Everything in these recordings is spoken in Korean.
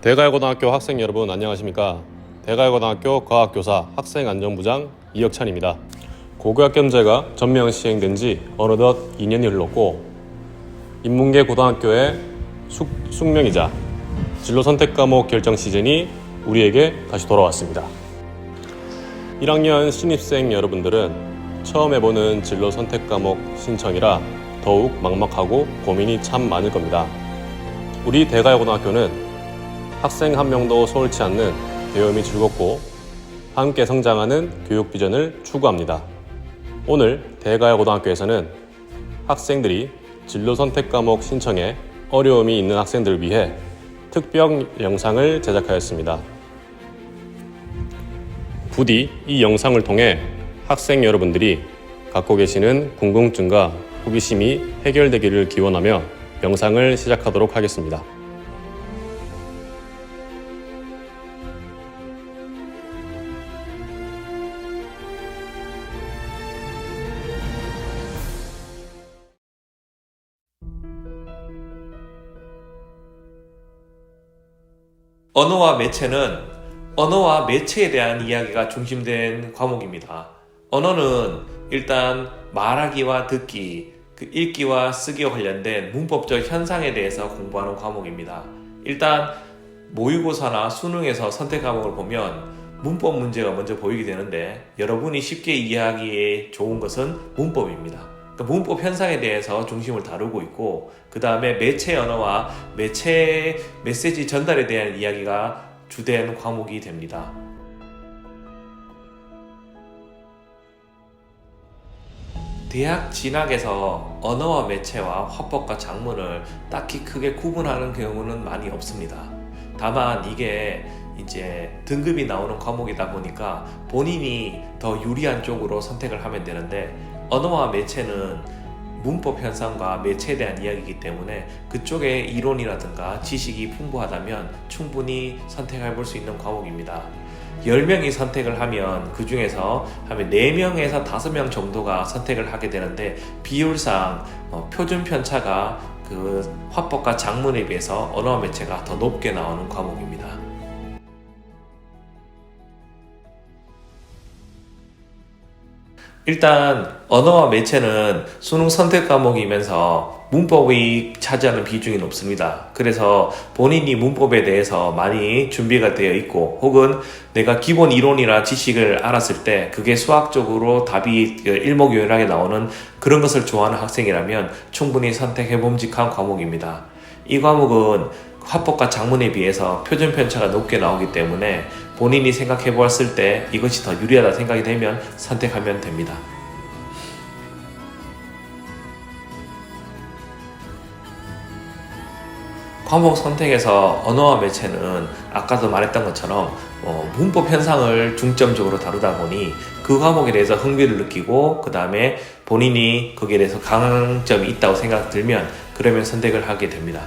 대가야고등학교 학생 여러분 안녕하십니까. 대가야고등학교 과학교사 학생안전부장 이혁찬입니다. 고교학 견제가 전면 시행된 지 어느덧 2년이 흘렀고 인문계 고등학교의 숙명이자 진로 선택 과목 결정 시즌이 우리에게 다시 돌아왔습니다. 1학년 신입생 여러분들은 처음 해보는 진로 선택 과목 신청이라 더욱 막막하고 고민이 참 많을 겁니다. 우리 대가야고등학교는 학생 한 명도 서울치 않는 배움이 즐겁고 함께 성장하는 교육 비전을 추구합니다. 오늘 대가야고등학교에서는 학생들이 진로 선택 과목 신청에 어려움이 있는 학생들을 위해 특별 영상을 제작하였습니다. 부디 이 영상을 통해 학생 여러분들이 갖고 계시는 궁금증과 호기심이 해결되기를 기원하며 영상을 시작하도록 하겠습니다. 언어와 매체는 언어와 매체에 대한 이야기가 중심된 과목입니다. 언어는 일단 말하기와 듣기, 읽기와 쓰기와 관련된 문법적 현상에 대해서 공부하는 과목입니다. 일단 모의고사나 수능에서 선택 과목을 보면 문법 문제가 먼저 보이게 되는데 여러분이 쉽게 이해하기에 좋은 것은 문법입니다. 문법 현상에 대해서 중심을 다루고 있고 그 다음에 매체 언어와 매체 메시지 전달에 대한 이야기가 주된 과목이 됩니다. 대학 진학에서 언어와 매체와 화법과 작문을 딱히 크게 구분하는 경우는 많이 없습니다. 다만 이게 이제 등급이 나오는 과목이다 보니까 본인이 더 유리한 쪽으로 선택을 하면 되는데 언어와 매체는 문법 현상과 매체에 대한 이야기이기 때문에 그쪽의 이론이라든가 지식이 풍부하다면 충분히 선택해 볼 수 있는 과목입니다. 10명이 선택을 하면 그 중에서 4명에서 5명 정도가 선택을 하게 되는데 비율상 표준 편차가 그 화법과 작문에 비해서 언어와 매체가 더 높게 나오는 과목입니다. 일단 언어와 매체는 수능 선택 과목이면서 문법이 차지하는 비중이 높습니다. 그래서 본인이 문법에 대해서 많이 준비가 되어 있고 혹은 내가 기본 이론이나 지식을 알았을 때 그게 수학적으로 답이 일목요연하게 나오는 그런 것을 좋아하는 학생이라면 충분히 선택해 봄직한 과목입니다. 이 과목은 화법과 작문에 비해서 표준 편차가 높게 나오기 때문에 본인이 생각해 보았을 때 이것이 더 유리하다 생각이 되면 선택하면 됩니다. 과목 선택에서 언어와 매체는 아까도 말했던 것처럼 문법 현상을 중점적으로 다루다 보니 그 과목에 대해서 흥미를 느끼고 그 다음에 본인이 거기에 대해서 강점이 있다고 생각 들면 그러면 선택을 하게 됩니다.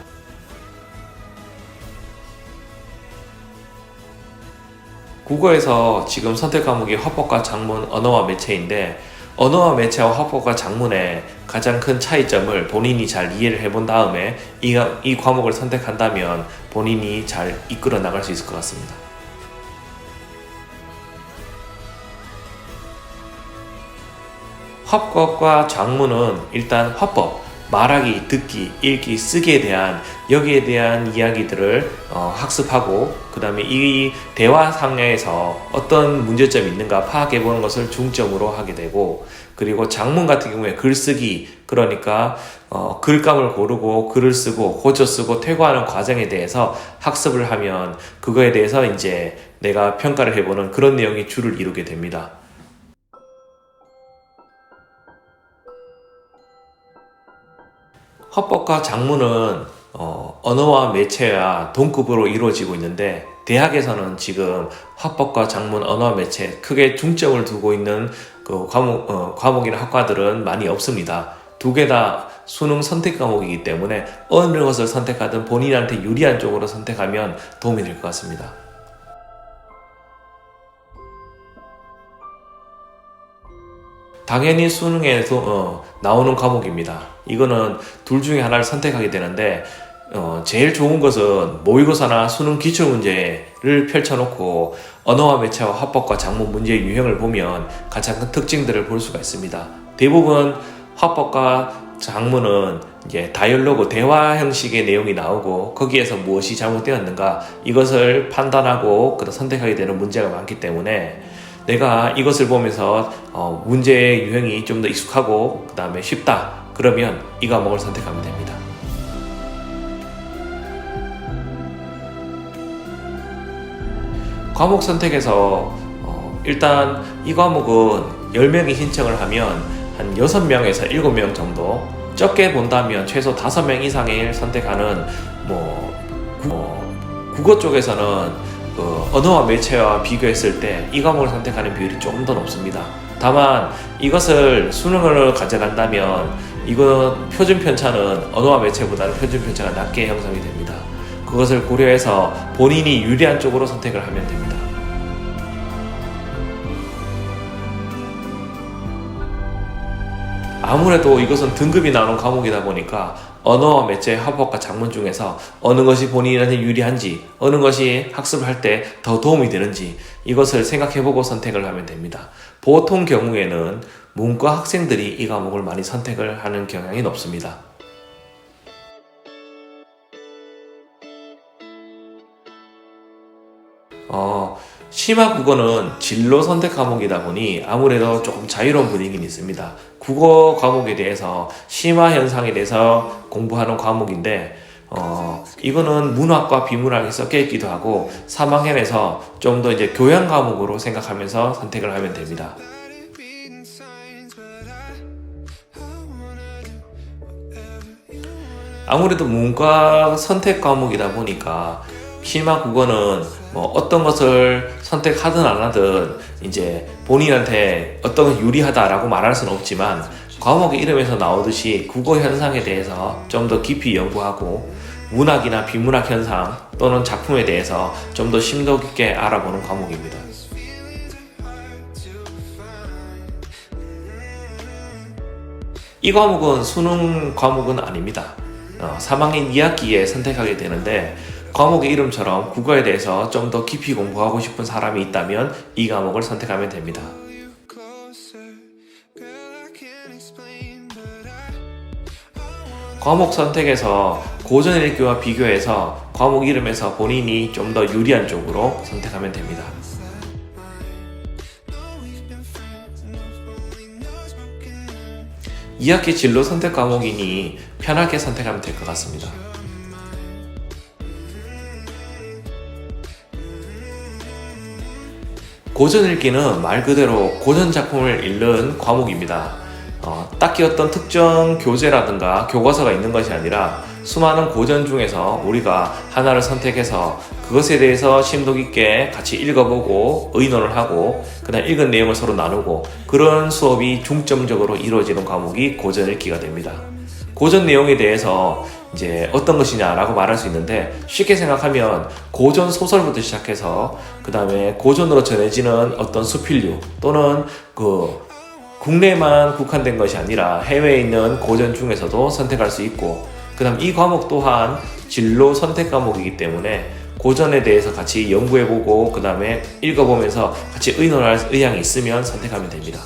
국어에서 지금 선택 과목이 화법과 작문, 언어와 매체인데 언어와 매체와 화법과 작문의 가장 큰 차이점을 본인이 잘 이해를 해본 다음에 이 과목을 선택한다면 본인이 잘 이끌어 나갈 수 있을 것 같습니다. 화법과 작문은 일단 화법, 말하기, 듣기, 읽기, 쓰기에 대한 여기에 대한 이야기들을 학습하고 그 다음에 이 대화상에서 어떤 문제점이 있는가 파악해보는 것을 중점으로 하게 되고 그리고 작문 같은 경우에 글쓰기 그러니까 글감을 고르고 글을 쓰고 호조 쓰고 퇴고하는 과정에 대해서 학습을 하면 그거에 대해서 이제 내가 평가를 해보는 그런 내용이 주를 이루게 됩니다. 화법과 작문은 언어와 매체와 동급으로 이루어지고 있는데 대학에서는 지금 화법과 작문, 언어와 매체 크게 중점을 두고 있는 그 과목이나 학과들은 많이 없습니다. 두 개 다 수능 선택 과목이기 때문에 어느 것을 선택하든 본인한테 유리한 쪽으로 선택하면 도움이 될 것 같습니다. 당연히 수능에서 나오는 과목입니다. 이거는 둘 중에 하나를 선택하게 되는데 제일 좋은 것은 모의고사나 수능 기출문제를 펼쳐놓고 언어와 매체와 화법과 작문 문제의 유형을 보면 가장 큰 특징들을 볼 수가 있습니다. 대부분 화법과 작문은 이제 다이얼로그 대화 형식의 내용이 나오고 거기에서 무엇이 잘못되었는가 이것을 판단하고 선택하게 되는 문제가 많기 때문에 내가 이것을 보면서 문제의 유형이 좀 더 익숙하고 그 다음에 쉽다 그러면 이 과목을 선택하면 됩니다. 과목 선택에서 일단 이 과목은 10명이 신청을 하면 한 6명에서 7명 정도, 적게 본다면 최소 5명 이상을 선택하는 국어 쪽에서는 언어와 매체와 비교했을 때 이 과목을 선택하는 비율이 조금 더 높습니다. 다만 이것을 수능을 가져간다면 이건 표준 편차는 언어와 매체보다는 표준 편차가 낮게 형성이 됩니다. 그것을 고려해서 본인이 유리한 쪽으로 선택을 하면 됩니다. 아무래도 이것은 등급이 나오는 과목이다 보니까 언어와 매체, 화법과 작문 중에서 어느 것이 본인한테 유리한지, 어느 것이 학습을 할 때 더 도움이 되는지 이것을 생각해보고 선택을 하면 됩니다. 보통 경우에는 문과 학생들이 이 과목을 많이 선택을 하는 경향이 높습니다. 심화 국어는 진로 선택 과목이다 보니 아무래도 조금 자유로운 분위기는 있습니다. 국어 과목에 대해서 심화 현상에 대해서 공부하는 과목인데 이거는 문학과 비문학이 섞여 있기도 하고 3학년에서 좀 더 이제 교양 과목으로 생각하면서 선택을 하면 됩니다. 아무래도 문과 선택 과목이다 보니까 심화 국어는 어떤 것을 선택하든 안 하든 이제 본인한테 어떤 건 유리하다라고 말할 수는 없지만 과목의 이름에서 나오듯이 국어 현상에 대해서 좀 더 깊이 연구하고 문학이나 비문학 현상 또는 작품에 대해서 좀 더 심도 깊게 알아보는 과목입니다. 이 과목은 수능 과목은 아닙니다. 3학년 2학기에 선택하게 되는데 과목의 이름처럼 국어에 대해서 좀 더 깊이 공부하고 싶은 사람이 있다면 이 과목을 선택하면 됩니다. 과목 선택에서 고전 읽기와 비교해서 과목 이름에서 본인이 좀 더 유리한 쪽으로 선택하면 됩니다. 2학기 진로 선택 과목이니 편하게 선택하면 될 것 같습니다. 고전 읽기는 말 그대로 고전 작품을 읽는 과목입니다. 딱히 어떤 특정 교재라든가 교과서가 있는 것이 아니라 수많은 고전 중에서 우리가 하나를 선택해서 그것에 대해서 심도 깊게 같이 읽어보고 의논을 하고 그다음 읽은 내용을 서로 나누고 그런 수업이 중점적으로 이루어지는 과목이 고전 읽기가 됩니다. 고전 내용에 대해서 이제 어떤 것이냐라고 말할 수 있는데 쉽게 생각하면 고전 소설부터 시작해서 그 다음에 고전으로 전해지는 어떤 수필류 또는 국내만 국한된 것이 아니라 해외에 있는 고전 중에서도 선택할 수 있고 그 다음 이 과목 또한 진로 선택 과목이기 때문에 고전에 대해서 같이 연구해보고 그 다음에 읽어보면서 같이 의논할 의향이 있으면 선택하면 됩니다.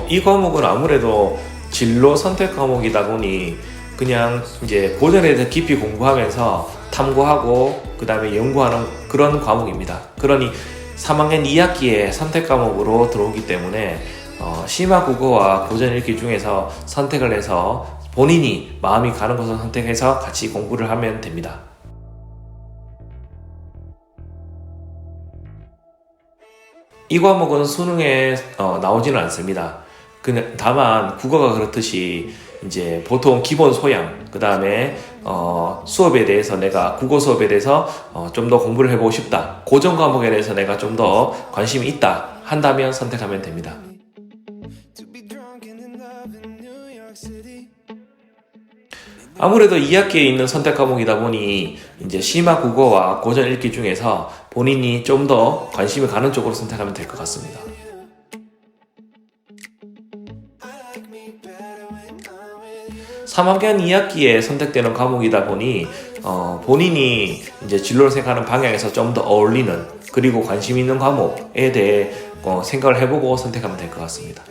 이 과목은 아무래도 진로 선택 과목이다 보니 그냥 이제 고전에 대해서 깊이 공부하면서 탐구하고 그 다음에 연구하는 그런 과목입니다. 그러니 3학년 2학기에 선택 과목으로 들어오기 때문에 심화 국어와 고전 읽기 중에서 선택을 해서 본인이 마음이 가는 것을 선택해서 같이 공부를 하면 됩니다. 이 과목은 수능에 나오지는 않습니다. 다만 국어가 그렇듯이 이제 보통 기본 소양, 그 다음에 수업에 대해서 내가 국어 수업에 대해서 좀 더 공부를 해보고 싶다. 고전 과목에 대해서 내가 좀 더 관심이 있다 한다면 선택하면 됩니다. 아무래도 2학기에 있는 선택 과목이다 보니 이제 심화 국어와 고전 읽기 중에서 본인이 좀 더 관심이 가는 쪽으로 선택하면 될 것 같습니다. 3학년 2학기에 선택되는 과목이다 보니 본인이 이제 진로를 생각하는 방향에서 좀 더 어울리는 그리고 관심 있는 과목에 대해 생각을 해보고 선택하면 될 것 같습니다.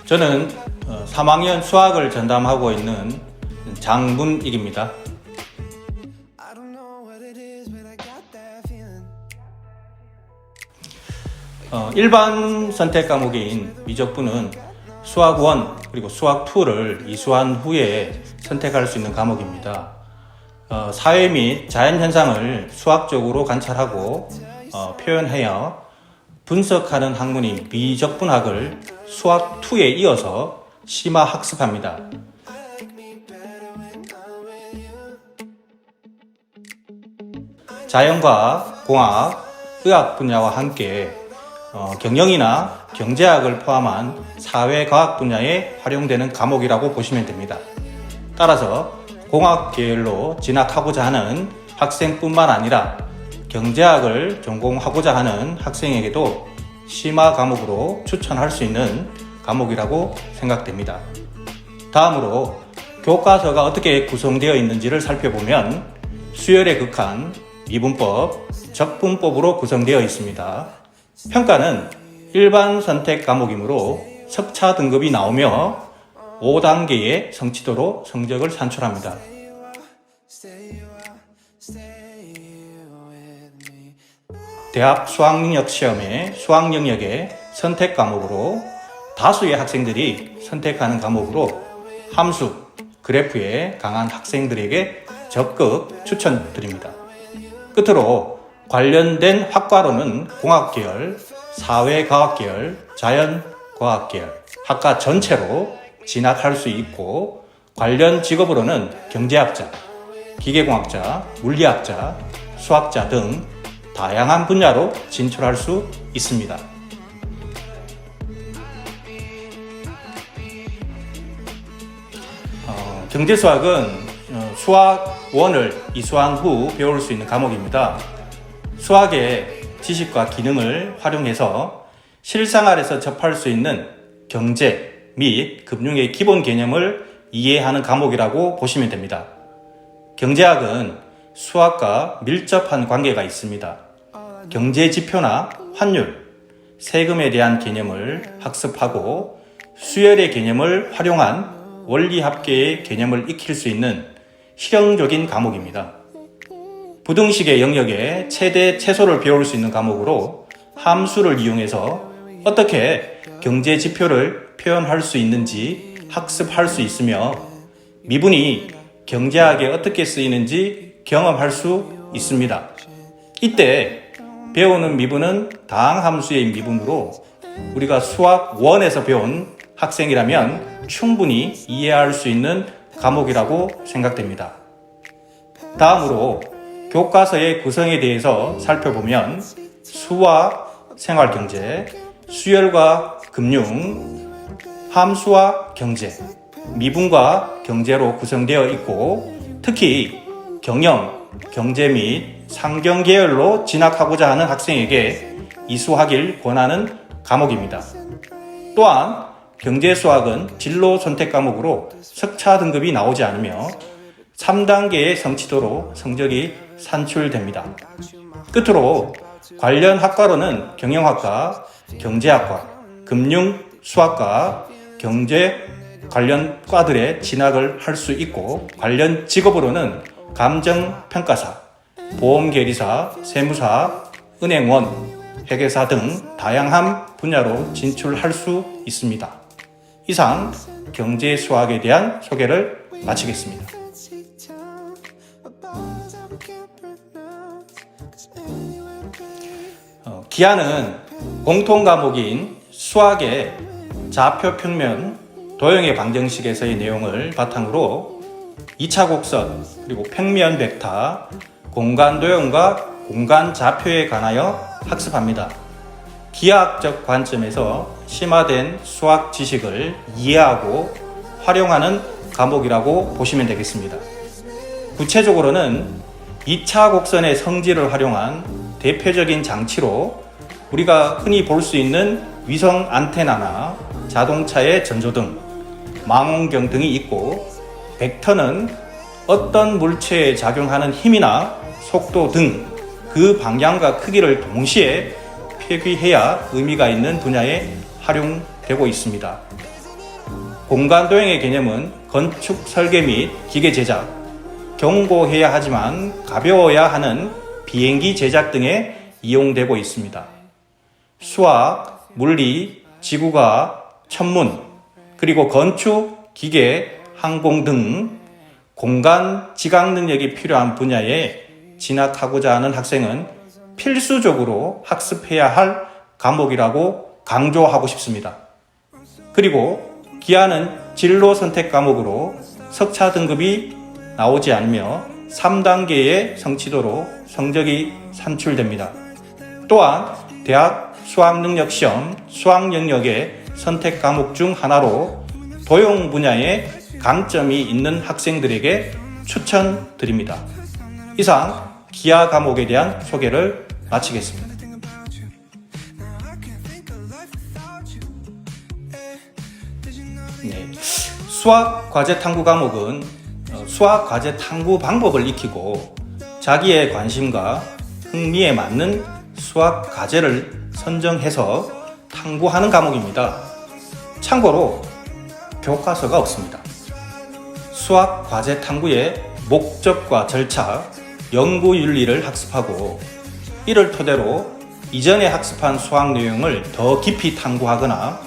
저는 3학년 수학을 전담하고 있는 장문익입니다. 일반 선택 과목인 미적분은 수학 1 그리고 수학 2를 이수한 후에 선택할 수 있는 과목입니다. 사회 및 자연 현상을 수학적으로 관찰하고 표현하여 분석하는 학문인 미적분학을 수학 2에 이어서 심화 학습합니다. 자연과학, 공학, 의학 분야와 함께 경영이나 경제학을 포함한 사회과학 분야에 활용되는 과목이라고 보시면 됩니다. 따라서 공학 계열로 진학하고자 하는 학생뿐만 아니라 경제학을 전공하고자 하는 학생에게도 심화 과목으로 추천할 수 있는 과목이라고 생각됩니다. 다음으로 교과서가 어떻게 구성되어 있는지를 살펴보면 수열에 극한 미분법, 적분법으로 구성되어 있습니다. 평가는 일반 선택 과목이므로 석차 등급이 나오며 5단계의 성취도로 성적을 산출합니다. 대학 수학능력 시험의 수학 영역의 선택 과목으로 다수의 학생들이 선택하는 과목으로 함수, 그래프에 강한 학생들에게 적극 추천드립니다. 끝으로 관련된 학과로는 공학계열, 사회과학계열, 자연과학계열, 학과 전체로 진학할 수 있고 관련 직업으로는 경제학자, 기계공학자, 물리학자, 수학자 등 다양한 분야로 진출할 수 있습니다. 경제수학은 수학 1을 이수한 후 배울 수 있는 과목입니다. 수학의 지식과 기능을 활용해서 실생활에서 접할 수 있는 경제 및 금융의 기본 개념을 이해하는 과목이라고 보시면 됩니다. 경제학은 수학과 밀접한 관계가 있습니다. 경제 지표나 환율, 세금에 대한 개념을 학습하고 수열의 개념을 활용한 원리합계의 개념을 익힐 수 있는 실용적인 과목입니다. 부등식의 영역에 최대 최소를 배울 수 있는 과목으로 함수를 이용해서 어떻게 경제 지표를 표현할 수 있는지 학습할 수 있으며 미분이 경제학에 어떻게 쓰이는지 경험할 수 있습니다. 이때 배우는 미분은 다항함수의 미분으로 우리가 수학 1에서 배운 학생이라면 충분히 이해할 수 있는 과목이라고 생각됩니다. 다음으로 교과서의 구성에 대해서 살펴보면 수학, 생활경제, 수열과 금융, 함수와 경제, 미분과 경제로 구성되어 있고 특히 경영, 경제 및 상경 계열로 진학하고자 하는 학생에게 이수하길 권하는 과목입니다. 또한 경제수학은 진로 선택 과목으로 석차 등급이 나오지 않으며 3단계의 성취도로 성적이 산출됩니다. 끝으로 관련 학과로는 경영학과, 경제학과, 금융수학과, 경제 관련 과들에 진학을 할 수 있고 관련 직업으로는 감정평가사, 보험계리사, 세무사, 은행원, 회계사 등 다양한 분야로 진출할 수 있습니다. 이상 경제수학에 대한 소개를 마치겠습니다. 기하는 공통과목인 수학의 좌표 평면, 도형의 방정식에서의 내용을 바탕으로 2차 곡선, 그리고 평면 벡터, 공간 도형과 공간 좌표에 관하여 학습합니다. 기하학적 관점에서 심화된 수학 지식을 이해하고 활용하는 과목이라고 보시면 되겠습니다. 구체적으로는 2차 곡선의 성질을 활용한 대표적인 장치로 우리가 흔히 볼 수 있는 위성 안테나나 자동차의 전조등, 망원경 등이 있고, 벡터는 어떤 물체에 작용하는 힘이나 속도 등 그 방향과 크기를 동시에 표기해야 의미가 있는 분야에 활용되고 있습니다. 공간 도형의 개념은 건축 설계 및 기계 제작, 견고해야 하지만 가벼워야 하는 비행기 제작 등에 이용되고 있습니다. 수학, 물리, 지구과학, 천문, 그리고 건축, 기계, 항공 등 공간 지각 능력이 필요한 분야에 진학하고자 하는 학생은 필수적으로 학습해야 할 과목이라고 강조하고 싶습니다. 그리고 기하는 진로 선택 과목으로 석차 등급이 나오지 않으며 3단계의 성취도로 성적이 산출됩니다. 또한 대학 수학능력시험 수학 영역의 선택 과목 중 하나로 도형 분야에 강점이 있는 학생들에게 추천드립니다. 이상 기하 과목에 대한 소개를 마치겠습니다. 수학 과제 탐구 과목은 수학 과제 탐구 방법을 익히고 자기의 관심과 흥미에 맞는 수학 과제를 선정해서 탐구하는 과목입니다. 참고로 교과서가 없습니다. 수학 과제 탐구의 목적과 절차, 연구 윤리를 학습하고 이를 토대로 이전에 학습한 수학 내용을 더 깊이 탐구하거나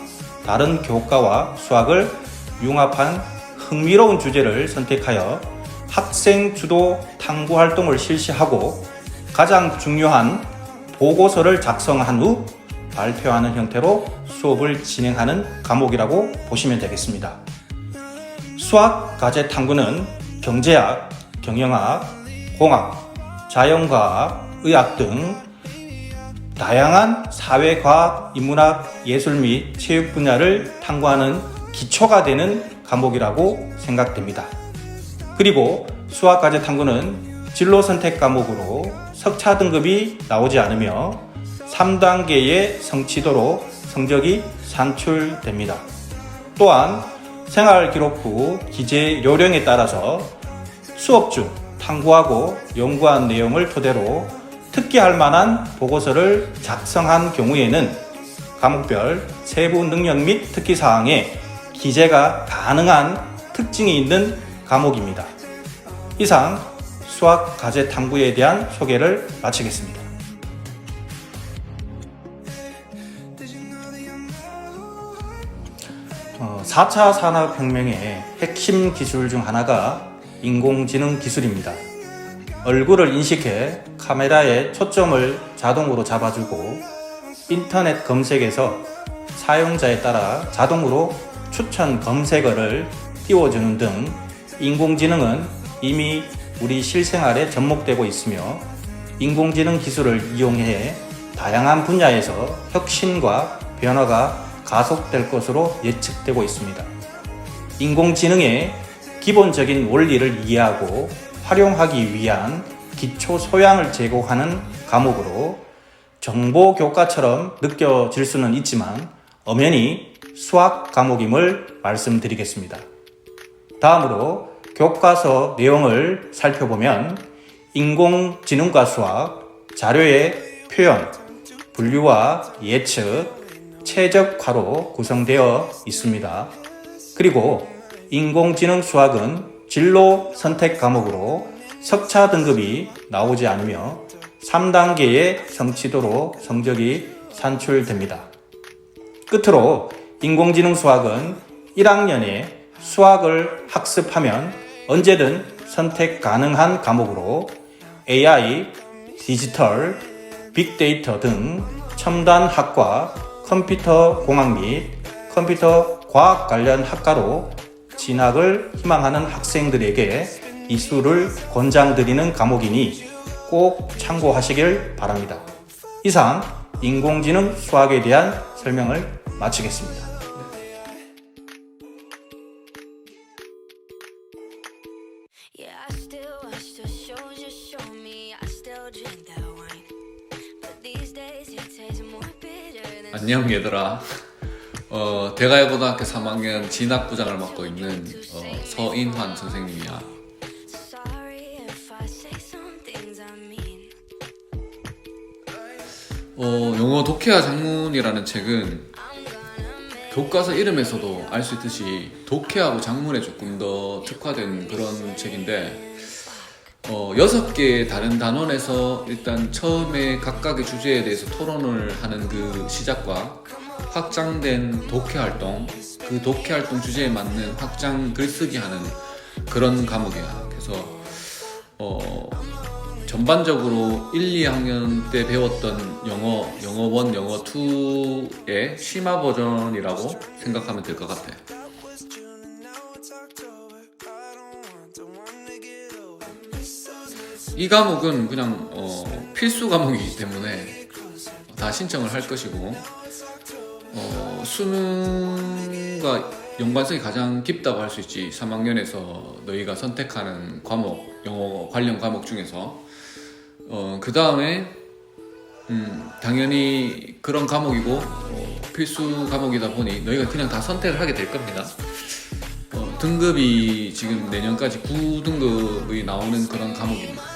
다른 교과와 수학을 융합한 흥미로운 주제를 선택하여 학생 주도 탐구 활동을 실시하고 가장 중요한 보고서를 작성한 후 발표하는 형태로 수업을 진행하는 과목이라고 보시면 되겠습니다. 수학 과제 탐구는 경제학, 경영학, 공학, 자연과학, 의학 등 다양한 사회과학, 인문학, 예술 및 체육 분야를 탐구하는 기초가 되는 과목이라고 생각됩니다. 그리고 수학과제 탐구는 진로 선택 과목으로 석차 등급이 나오지 않으며 3단계의 성취도로 성적이 산출됩니다. 또한 생활기록부 기재 요령에 따라서 수업 중 탐구하고 연구한 내용을 토대로 특기할 만한 보고서를 작성한 경우에는 과목별 세부 능력 및 특기사항에 기재가 가능한 특징이 있는 과목입니다. 이상 수학 과제 탐구에 대한 소개를 마치겠습니다. 어, 4차 산업혁명의 핵심 기술 중 하나가 인공지능 기술입니다. 얼굴을 인식해 카메라에 초점을 자동으로 잡아주고 인터넷 검색에서 사용자에 따라 자동으로 추천 검색어를 띄워주는 등 인공지능은 이미 우리 실생활에 접목되고 있으며 인공지능 기술을 이용해 다양한 분야에서 혁신과 변화가 가속될 것으로 예측되고 있습니다. 인공지능의 기본적인 원리를 이해하고 활용하기 위한 기초 소양을 제공하는 과목으로 정보 교과처럼 느껴질 수는 있지만 엄연히 수학 과목임을 말씀드리겠습니다. 다음으로 교과서 내용을 살펴보면 인공지능과 수학, 자료의 표현, 분류와 예측, 최적화로 구성되어 있습니다. 그리고 인공지능 수학은 진로 선택 과목으로 석차 등급이 나오지 않으며 3단계의 성취도로 성적이 산출됩니다. 끝으로 인공지능 수학은 1학년에 수학을 학습하면 언제든 선택 가능한 과목으로 AI, 디지털, 빅데이터 등 첨단 학과, 컴퓨터 공학 및 컴퓨터 과학 관련 학과로 진학을 희망하는 학생들에게 이수를 권장드리는 과목이니 꼭 참고하시길 바랍니다. 이상 인공지능 수학에 대한 설명을 마치겠습니다. 안녕 얘들아. 대가야고등학교 3학년 진학부장을 맡고 있는 서인환 선생님이야. 영어 독해와 장문이라는 책은 교과서 이름에서도 알 수 있듯이 독해하고 장문에 조금 더 특화된 그런 책인데 6개의 다른 단원에서 일단 처음에 각각의 주제에 대해서 토론을 하는 그 시작과 확장된 독해 활동, 그 독해 활동 주제에 맞는 확장 글쓰기 하는 그런 과목이야. 그래서 전반적으로 1, 2학년 때 배웠던 영어 1, 영어 2의 심화 버전이라고 생각하면 될 것 같아. 이 과목은 그냥 필수 과목이기 때문에 다 신청을 할 것이고 수능과 연관성이 가장 깊다고 할 수 있지. 3학년에서 너희가 선택하는 과목, 영어 관련 과목 중에서 그 다음에 당연히 그런 과목이고 필수 과목이다 보니 너희가 그냥 다 선택을 하게 될 겁니다. 등급이 지금 내년까지 9등급이 나오는 그런 과목입니다.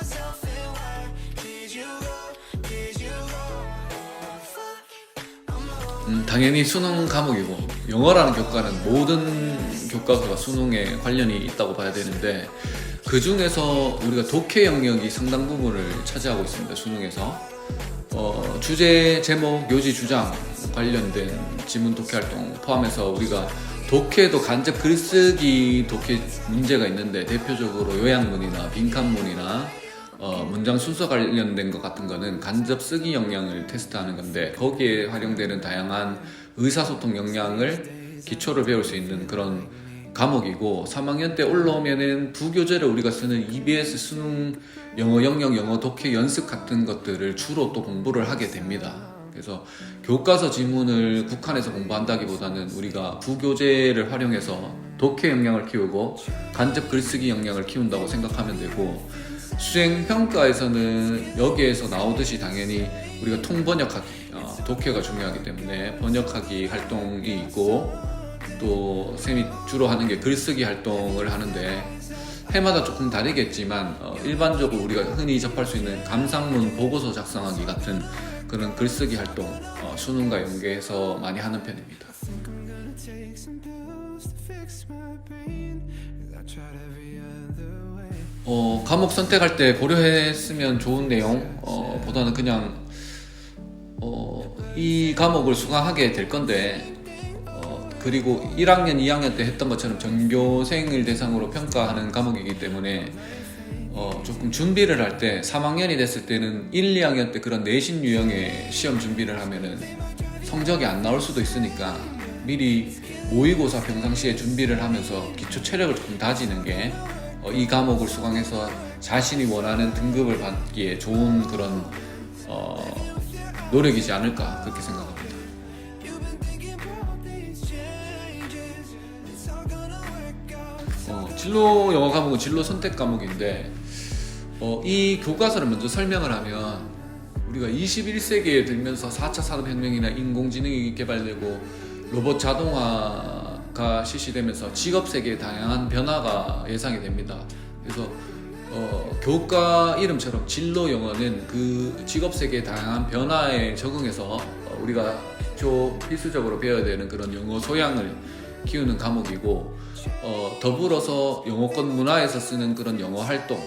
당연히 수능 과목이고 영어라는 교과는 모든 교과서가 수능에 관련이 있다고 봐야 되는데 그 중에서 우리가 독해 영역이 상당 부분을 차지하고 있습니다. 수능에서 주제, 제목, 요지, 주장 관련된 지문 독해 활동 포함해서 우리가 독해도 간접 글쓰기 독해 문제가 있는데 대표적으로 요약문이나 빈칸문이나 문장 순서 관련된 것 같은 거는 간접 쓰기 역량을 테스트하는 건데 거기에 활용되는 다양한 의사소통 역량을 기초를 배울 수 있는 그런 과목이고 3학년 때 올라오면은 부교재를 우리가 쓰는 EBS 수능 영어 영역 영어 독해 연습 같은 것들을 주로 또 공부를 하게 됩니다. 그래서 교과서 지문을 국한해서 공부한다기보다는 우리가 부교재를 활용해서 독해 역량을 키우고 간접 글쓰기 역량을 키운다고 생각하면 되고 수행평가에서는 여기에서 나오듯이 당연히 우리가 통번역하기, 독해가 중요하기 때문에 번역하기 활동이 있고 또 쌤이 주로 하는 게 글쓰기 활동을 하는데 해마다 조금 다르겠지만 일반적으로 우리가 흔히 접할 수 있는 감상문 보고서 작성하기 같은 그런 글쓰기 활동 수능과 연계해서 많이 하는 편입니다. 과목 선택할 때 고려했으면 좋은 내용 보다는 그냥 이 과목을 수강하게 될 건데 그리고 1학년, 2학년 때 했던 것처럼 전교생을 대상으로 평가하는 과목이기 때문에 조금 준비를 할 때 3학년이 됐을 때는 1, 2학년 때 그런 내신 유형의 시험 준비를 하면은 성적이 안 나올 수도 있으니까 미리 모의고사 평상시에 준비를 하면서 기초 체력을 조금 다지는 게 이 과목을 수강해서 자신이 원하는 등급을 받기에 좋은 그런 노력이지 않을까 그렇게 생각합니다. 진로 영어 과목은 진로 선택 과목인데 이 교과서를 먼저 설명을 하면 우리가 21세기에 들면서 4차 산업혁명이나 인공지능이 개발되고 로봇 자동화가 실시되면서 직업 세계의 다양한 변화가 예상이 됩니다. 그래서 교과 이름처럼 진로 영어는 그 직업 세계의 다양한 변화에 적응해서 우리가 필수적으로 배워야 되는 그런 영어 소양을 키우는 과목이고 더불어서 영어권 문화에서 쓰는 그런 영어 활동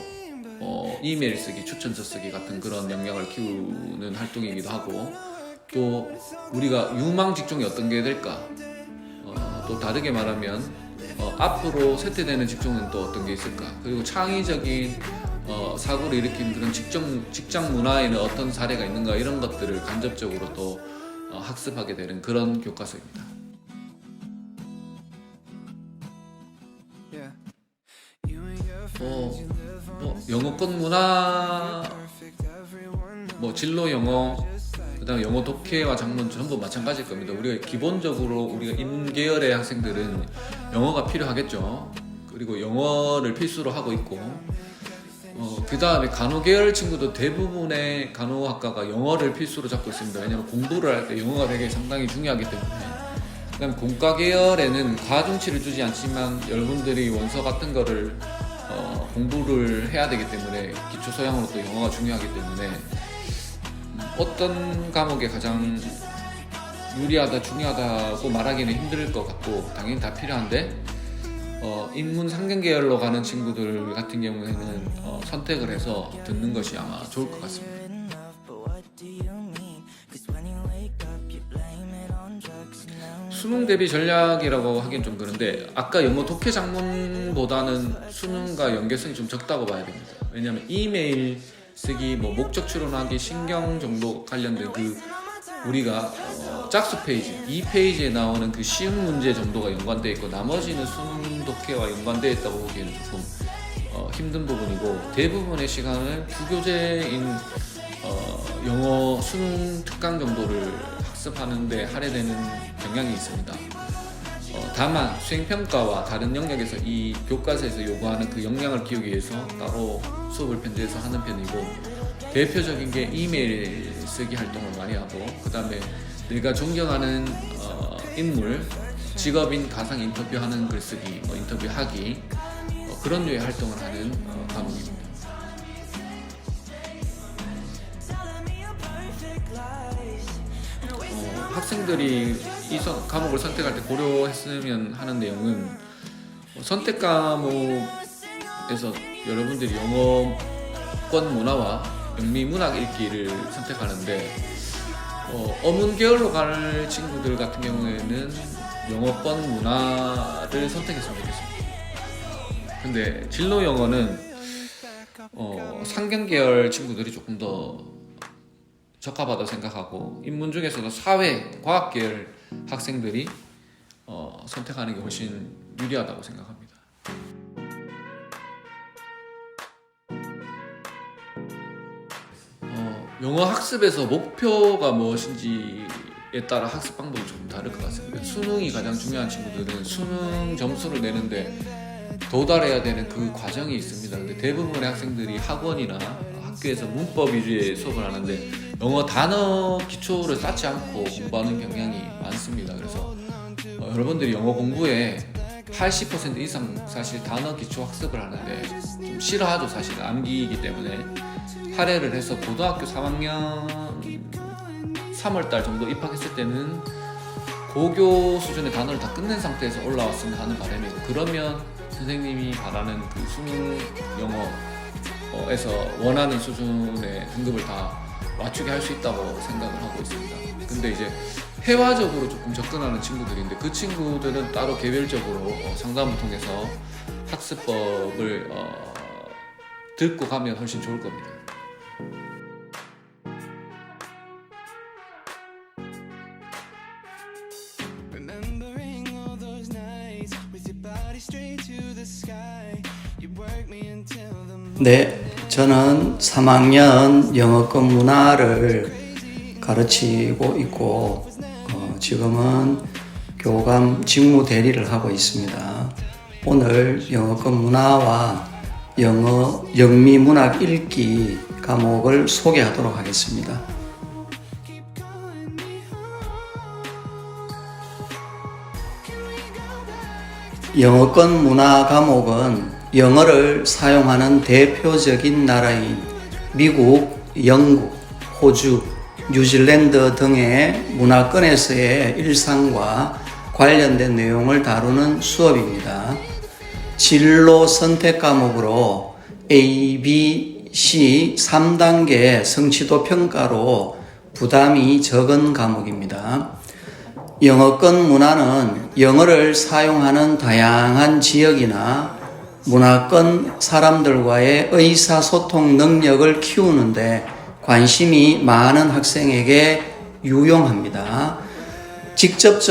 이메일 쓰기, 추천서 쓰기 같은 그런 역량을 키우는 활동이기도 하고 또 우리가 유망 직종이 어떤 게 될까 또 다르게 말하면 앞으로 쇠퇴되는 직종은 또 어떤 게 있을까 그리고 창의적인 사고를 일으키는 그런 직장 문화에는 어떤 사례가 있는가 이런 것들을 간접적으로 또 학습하게 되는 그런 교과서입니다. 영어권 문화, 진로 영어, 그다음 영어 독해와 장문 전부 마찬가지일 겁니다. 우리가 기본적으로 우리가 인계열의 학생들은 영어가 필요하겠죠. 그리고 영어를 필수로 하고 있고 그 다음에 간호 계열 친구도 대부분의 간호학과가 영어를 필수로 잡고 있습니다. 왜냐하면 공부를 할 때 영어가 되게 상당히 중요하기 때문에. 그다음 공과 계열에는 과중치를 주지 않지만 여러분들이 원서 같은 거를 공부를 해야 되기 때문에 기초 소양으로 또 영어가 중요하기 때문에 어떤 과목에 가장 유리하다, 중요하다고 말하기는 힘들 것 같고 당연히 다 필요한데 인문 상경 계열로 가는 친구들 같은 경우에는 선택을 해서 듣는 것이 아마 좋을 것 같습니다. 수능 대비 전략이라고 하긴 좀 그런데 아까 영어 독해 작문보다는 수능과 연계성이 좀 적다고 봐야 됩니다. 왜냐하면 이메일 쓰기, 뭐 목적 추론하기, 신경 정도 관련된 그 우리가 짝수 페이지, 2페이지에 나오는 그 쉬운 문제 정도가 연관되어 있고 나머지는 수능 독해와 연관되어 있다고 보기에는 조금 힘든 부분이고 대부분의 시간을 부교재인 영어 수능 특강 정도를 학습하는 데 할애되는 경향이 있습니다. 다만 수행평가와 다른 영역에서 이 교과서에서 요구하는 그 역량을 키우기 위해서 따로 수업을 편제해서 하는 편이고 대표적인 게 이메일 쓰기 활동을 많이 하고 그 다음에 내가 존경하는 인물, 직업인 가상 인터뷰하는 글쓰기, 인터뷰하기 그런 류의 활동을 하는 과목입니다. 학생들이 이 과목을 선택할 때 고려했으면 하는 내용은 선택 과목에서 여러분들이 영어권 문화와 영미 문학 읽기를 선택하는데 어문 계열로 갈 친구들 같은 경우에는 영어권 문화를 선택했으면 좋겠습니다. 근데 진로 영어는 상경 계열 친구들이 조금 더 적합하다고 생각하고 인문 중에서도 사회, 과학 계열 학생들이 선택하는 게 훨씬 유리하다고 생각합니다. 영어 학습에서 목표가 무엇인지에 따라 학습 방법이 조금 다를 것 같습니다. 수능이 가장 중요한 친구들은 수능 점수를 내는데 도달해야 되는 그 과정이 있습니다. 근데 대부분의 학생들이 학원이나 학교에서 문법 위주의 수업을 하는데 영어 단어 기초를 쌓지 않고 공부하는 경향이 많습니다. 그래서 여러분들이 영어 공부에 80% 이상 사실 단어 기초 학습을 하는데 좀 싫어하죠. 사실 암기이기 때문에 할애를 해서 고등학교 3학년 3월달 정도 입학했을 때는 고교 수준의 단어를 다 끝낸 상태에서 올라왔으면 하는 바람이고 그러면 선생님이 바라는 그 수능 영어에서 원하는 수준의 등급을 다 맞추게 할 수 있다고 생각을 하고 있습니다. 근데 이제 회화적으로 조금 접근하는 친구들인데 그 친구들은 따로 개별적으로 상담을 통해서 학습법을 듣고 가면 훨씬 좋을 겁니다. 네, 저는 3학년 영어권 문화를 가르치고 있고 지금은 교감 직무 대리를 하고 있습니다. 오늘 영어권 문화와 영미 문학 읽기 과목을 소개하도록 하겠습니다. 영어권 문화 과목은 영어를 사용하는 대표적인 나라인 미국, 영국, 호주, 뉴질랜드 등의 문화권에서의 일상과 관련된 내용을 다루는 수업입니다. 진로 선택 과목으로 A, B, C 3단계 성취도 평가로 부담이 적은 과목입니다. 영어권 문화는 영어를 사용하는 다양한 지역이나 문화권 사람들과의 의사소통 능력을 키우는데 관심이 많은 학생에게 유용합니다. 직접적